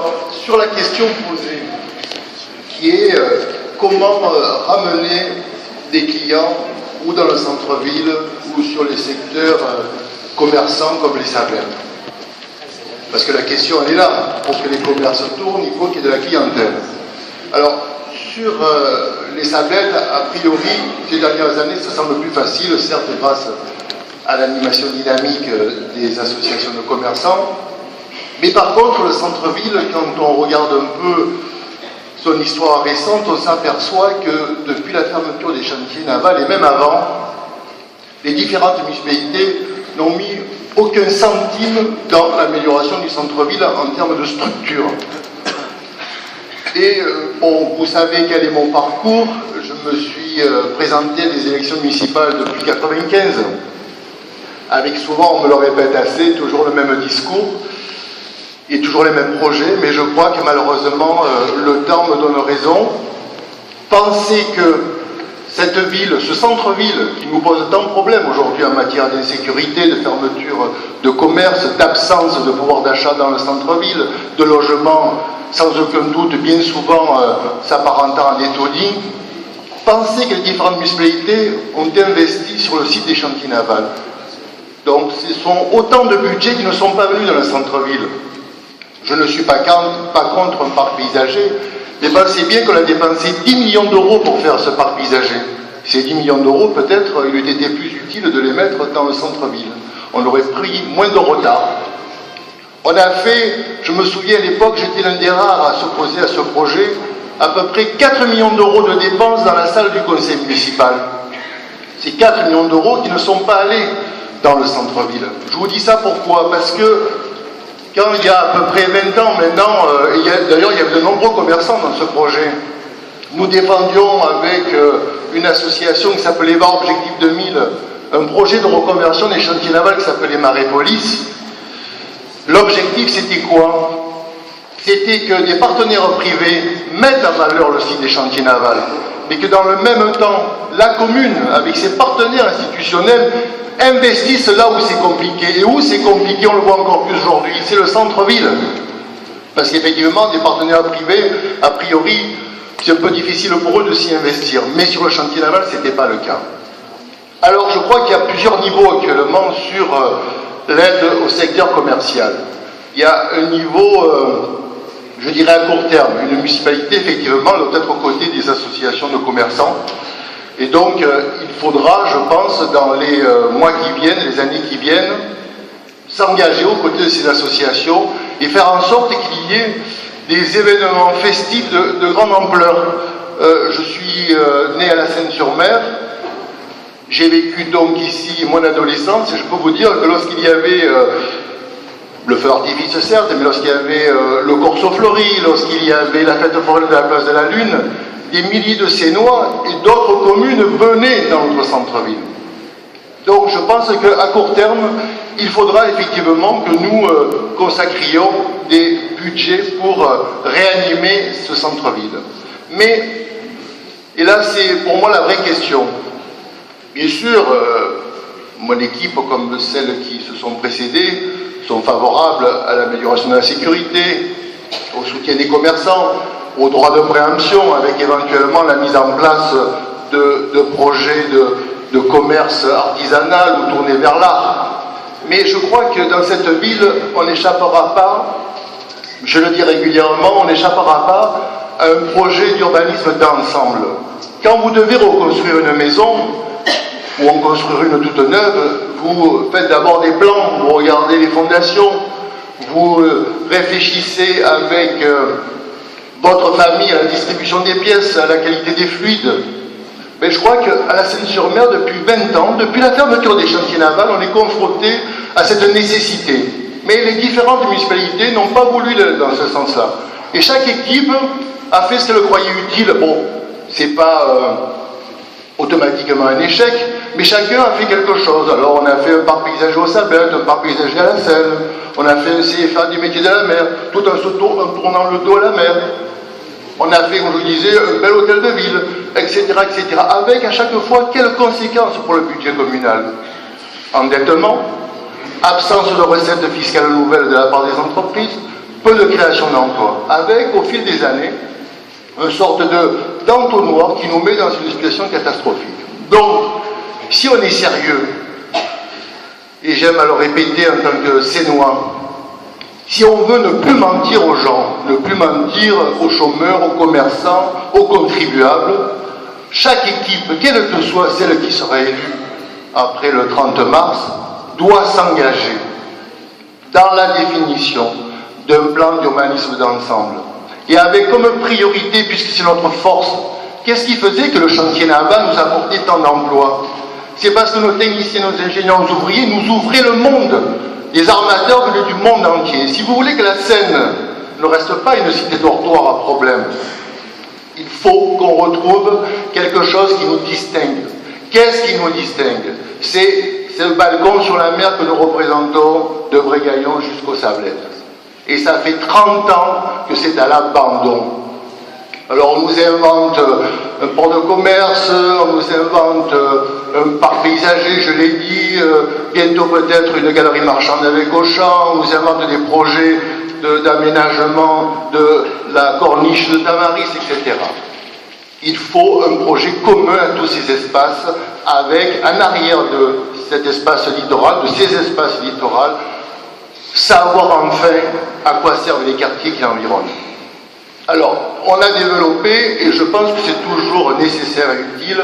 Alors, sur la question posée, qui est comment ramener des clients ou dans le centre-ville ou sur les secteurs commerçants comme les sablons. Parce que la question, elle est là. Pour que les commerces tournent, il faut qu'il y ait de la clientèle. Alors, sur les sablettes, a priori, ces dernières années, ça semble plus facile, certes grâce à l'animation dynamique des associations de commerçants. Mais par contre, le centre-ville, quand on regarde un peu son histoire récente, on s'aperçoit que depuis la fermeture des chantiers navals, et même avant, les différentes municipalités n'ont mis aucun centime dans l'amélioration du centre-ville en termes de structure. Et bon, vous savez quel est mon parcours. Je me suis présenté à des élections municipales depuis 1995, avec souvent, on me le répète assez, toujours le même discours et toujours les mêmes projets, mais je crois que malheureusement le temps me donne raison. Penser que cette ville, ce centre-ville qui nous pose tant de problèmes aujourd'hui en matière d'insécurité, de fermeture de commerce, d'absence de pouvoir d'achat dans le centre-ville, de logement sans aucun doute bien souvent s'apparentant à des taudis, penser que les différentes municipalités ont investi sur le site des chantiers navals. Donc ce sont autant de budgets qui ne sont pas venus dans le centre-ville. Je ne suis pas contre un parc paysager, mais pensez bien qu'on a dépensé 10 millions d'euros pour faire ce parc paysager. Ces 10 millions d'euros, peut-être, il eût été plus utile de les mettre dans le centre-ville. On aurait pris moins de retard. On a fait, je me souviens à l'époque, j'étais l'un des rares à s'opposer à ce projet, à peu près 4 millions d'euros de dépenses dans la salle du conseil municipal. Ces 4 millions d'euros qui ne sont pas allés dans le centre-ville. Je vous dis ça pourquoi? Parce que quand il y a à peu près 20 ans maintenant, d'ailleurs il y avait de nombreux commerçants dans ce projet, nous défendions avec une association qui s'appelait VAR Objectif 2000, un projet de reconversion des chantiers navals qui s'appelait Marépolis. L'objectif c'était quoi? C'était que des partenaires privés mettent en valeur le site des chantiers navals, mais que dans le même temps, la commune, avec ses partenaires institutionnels, investissent là où c'est compliqué. Et où c'est compliqué, on le voit encore plus aujourd'hui, c'est le centre-ville. Parce qu'effectivement, des partenaires privés, a priori, c'est un peu difficile pour eux de s'y investir. Mais sur le chantier naval, ce n'était pas le cas. Alors, je crois qu'il y a plusieurs niveaux actuellement sur l'aide au secteur commercial. Il y a un niveau, je dirais à court terme. Une municipalité, effectivement, doit être aux côtés des associations de commerçants. Et donc, il faudra, je pense, dans les mois qui viennent, les années qui viennent, s'engager aux côtés de ces associations et faire en sorte qu'il y ait des événements festifs de grande ampleur. Je suis né à la Seine-sur-Mer, j'ai vécu donc ici mon adolescence, et je peux vous dire que lorsqu'il y avait le feu d'artifice certes, mais lorsqu'il y avait le Corso Fleury, lorsqu'il y avait la fête foraine de la place de la Lune, des milliers de Sénois et d'autres communes venaient dans notre centre-ville. Donc je pense qu'à court terme, il faudra effectivement que nous consacrions des budgets pour réanimer ce centre-ville. Mais, et là c'est pour moi la vraie question, bien sûr, mon équipe comme celles qui se sont précédées sont favorables à l'amélioration de la sécurité, au soutien des commerçants, au droit de préemption, avec éventuellement la mise en place de projets de commerce artisanal ou tournés vers l'art. Mais je crois que dans cette ville, on n'échappera pas, je le dis régulièrement, on n'échappera pas à un projet d'urbanisme d'ensemble. Quand vous devez reconstruire une maison, ou en construire une toute neuve, vous faites d'abord des plans, vous regardez les fondations, vous réfléchissez avec votre famille à la distribution des pièces, à la qualité des fluides. Mais je crois qu'à la Seine-sur-Mer, depuis 20 ans, depuis la fermeture des chantiers navals, on est confronté à cette nécessité. Mais les différentes municipalités n'ont pas voulu aller dans ce sens-là. Et chaque équipe a fait ce qu'elle croyait utile. Bon, c'est pas automatiquement un échec, mais chacun a fait quelque chose. Alors on a fait un parc paysager au Sablette, un parc paysager à la Seine, on a fait un CFA du métier de la mer, tout en se tournant le dos à la mer. On a fait, comme je vous disais, un bel hôtel de ville, etc., etc. Avec à chaque fois quelles conséquences pour le budget communal? Endettement, absence de recettes fiscales nouvelles de la part des entreprises, peu de création d'emplois, avec au fil des années une sorte d'entonnoir qui nous met dans une situation catastrophique. Donc, si on est sérieux, et j'aime à le répéter en tant que Sénois, si on veut ne plus mentir aux gens, ne plus mentir aux chômeurs, aux commerçants, aux contribuables, chaque équipe, quelle que soit celle qui sera élue après le 30 mars, doit s'engager dans la définition d'un plan d'urbanisme d'ensemble. Et avec comme priorité, puisque c'est notre force, qu'est-ce qui faisait que le chantier naval nous apportait tant d'emplois? C'est parce que nos techniciens, nos ingénieurs, nos ouvriers nous ouvraient le monde. Les armateurs venaient du monde entier. Si vous voulez que la Seine ne reste pas une cité dortoir à problème, il faut qu'on retrouve quelque chose qui nous distingue. Qu'est-ce qui nous distingue? C'est le balcon sur la mer que nous représentons de Brégaillon jusqu'aux Sablettes. Et ça fait 30 ans que c'est à l'abandon. Alors on nous invente un port de commerce, on nous invente un parc paysager, je l'ai dit, bientôt peut-être une galerie marchande avec Auchan, on nous invente des projets d'aménagement de la corniche de Tamaris, etc. Il faut un projet commun à tous ces espaces, avec en arrière de cet espace littoral, de ces espaces littoraux, savoir enfin à quoi servent les quartiers qui l'environnent. Alors, on a développé, et je pense que c'est toujours nécessaire et utile,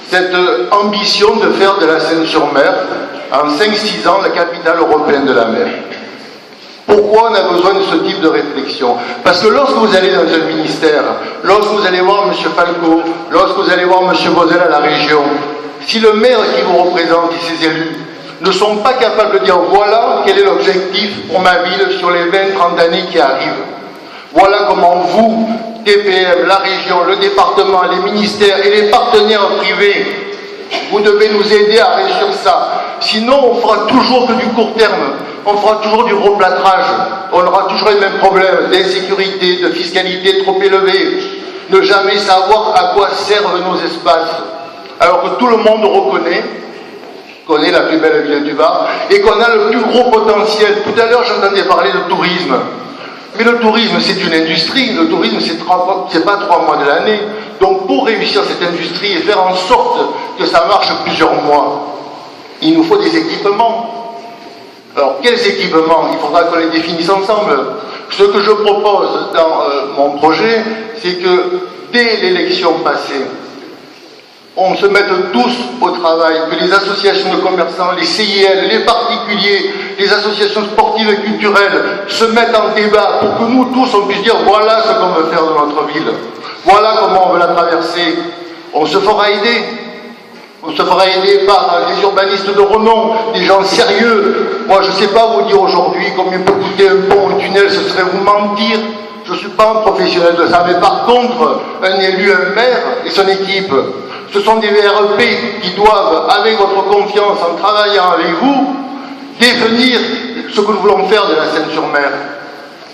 cette ambition de faire de la Seine-sur-Mer, en 5-6 ans, la capitale européenne de la mer. Pourquoi on a besoin de ce type de réflexion? Parce que lorsque vous allez dans un ministère, lorsque vous allez voir M. Falco, lorsque vous allez voir M. Bozell à la région, si le maire qui vous représente et ses élus ne sont pas capables de dire voilà quel est l'objectif pour ma ville sur les 20-30 années qui arrivent, voilà comment vous, TPM, la région, le département, les ministères et les partenaires privés, vous devez nous aider à réussir ça. Sinon, on fera toujours que du court terme, on fera toujours du replâtrage, on aura toujours les mêmes problèmes d'insécurité, de fiscalité trop élevée, ne jamais savoir à quoi servent nos espaces, alors que tout le monde reconnaît qu'on est la plus belle ville du Var et qu'on a le plus gros potentiel. Tout à l'heure, j'entendais parler de tourisme. Mais le tourisme, c'est une industrie. Le tourisme, c'est pas 3 mois de l'année. Donc, pour réussir cette industrie et faire en sorte que ça marche plusieurs mois, il nous faut des équipements. Alors, quels équipements? Il faudra qu'on les définisse ensemble. Ce que je propose dans mon projet, c'est que dès l'élection passée, on se mette tous au travail, que les associations de commerçants, les CIL, les particuliers, les associations sportives et culturelles se mettent en débat pour que nous tous on puisse dire voilà ce qu'on veut faire dans notre ville, voilà comment on veut la traverser. On se fera aider. On se fera aider par des urbanistes de renom, des gens sérieux. Moi je ne sais pas vous dire aujourd'hui combien peut coûter un pont, un tunnel, ce serait vous mentir. Je ne suis pas un professionnel de ça, mais par contre, un élu, un maire et son équipe, ce sont des VRP qui doivent, avec votre confiance, en travaillant avec vous, définir ce que nous voulons faire de la Seine-sur-Mer.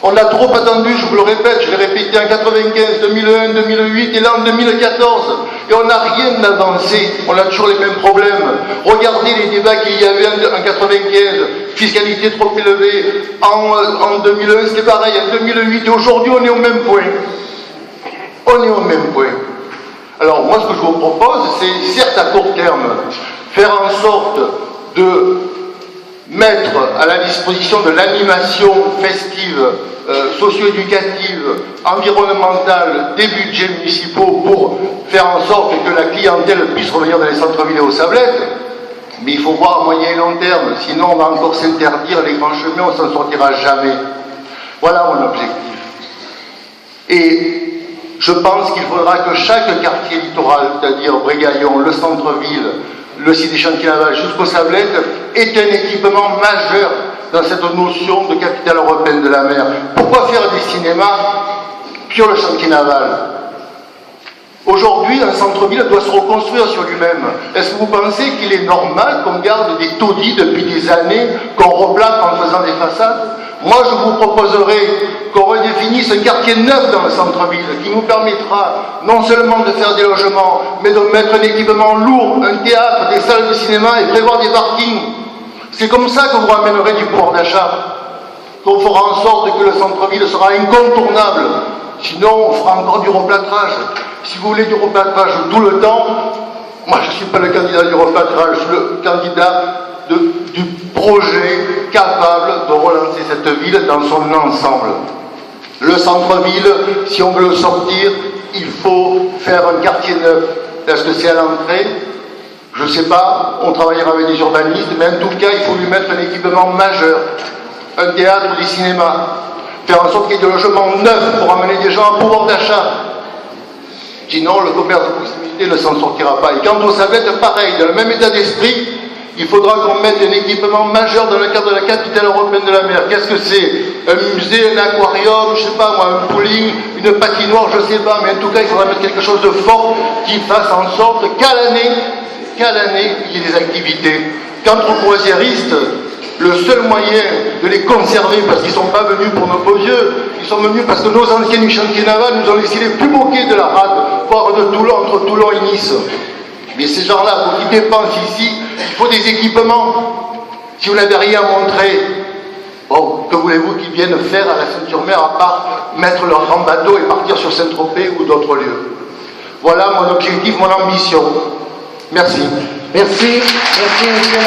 On l'a trop attendu, je vous le répète, je l'ai répété en 95, 2001, 2008 et là en 2014. Et on n'a rien avancé, on a toujours les mêmes problèmes. Regardez les débats qu'il y avait en 95, fiscalité trop élevée. En 2001 c'était pareil, en 2008 et aujourd'hui on est au même point. On est au même point. Alors moi ce que je vous propose, c'est certes à court terme, faire en sorte de mettre à la disposition de l'animation festive, socio-éducative, environnementale, des budgets municipaux pour faire en sorte que la clientèle puisse revenir dans les centres-villes et aux Sablettes, mais il faut voir à moyen et long terme, sinon on va encore s'interdire les grands chemins, on ne s'en sortira jamais. Voilà mon objectif. Et je pense qu'il faudra que chaque quartier littoral, c'est-à-dire Brégaillon, le centre-ville, le site des chantiers navals jusqu'aux Sablettes, ait un équipement majeur dans cette notion de capitale européenne de la mer. Pourquoi faire des cinémas sur le chantier naval? Aujourd'hui, un centre-ville doit se reconstruire sur lui-même. Est-ce que vous pensez qu'il est normal qu'on garde des taudis depuis des années, qu'on replaque en faisant des façades? Moi, je vous proposerai qu'on redéfinisse un quartier neuf dans le centre-ville qui nous permettra non seulement de faire des logements, mais de mettre un équipement lourd, un théâtre, des salles de cinéma et prévoir des parkings. C'est comme ça que vous ramènerez du pouvoir d'achat. qu'on fera en sorte que le centre-ville sera incontournable. Sinon, on fera encore du replâtrage. Si vous voulez du replâtrage tout le temps, moi je ne suis pas le candidat du replâtrage, je suis le candidat du projet capable de relancer cette ville dans son ensemble. Le centre-ville, si on veut le sortir, il faut faire un quartier neuf. Est-ce que c'est à l'entrée? Je ne sais pas, on travaillera avec des urbanistes, mais en tout cas, il faut lui mettre un équipement majeur. Un théâtre, des cinémas. Faire en sorte qu'il y ait des logements neufs pour amener des gens à pouvoir d'achat. Sinon, le commerce de proximité ne s'en sortira pas. Et quant aux Sablettes, pareil, dans le même état d'esprit, il faudra qu'on mette un équipement majeur dans le cadre de la capitale européenne de la mer. Qu'est-ce que c'est? Un musée, un aquarium, je ne sais pas moi, un bowling, une patinoire, je ne sais pas, mais en tout cas, il faudra mettre quelque chose de fort qui fasse en sorte qu'à l'année, il y ait des activités. Quant aux croisiéristes, le seul moyen de les conserver, parce qu'ils ne sont pas venus pour nos beaux yeux, ils sont venus parce que nos anciens du chantier naval nous ont laissé les plus beaux quais de la rade, voire de Toulon, entre Toulon et Nice. Mais ces gens-là, pour qu'ils dépensent ici, il faut des équipements. Si vous n'avez rien à montrer, bon, que voulez-vous qu'ils viennent faire à la Ceinture-Mer à part mettre leur grand bateau et partir sur Saint-Tropez ou d'autres lieux? Voilà mon objectif, mon ambition. Merci. Merci, monsieur.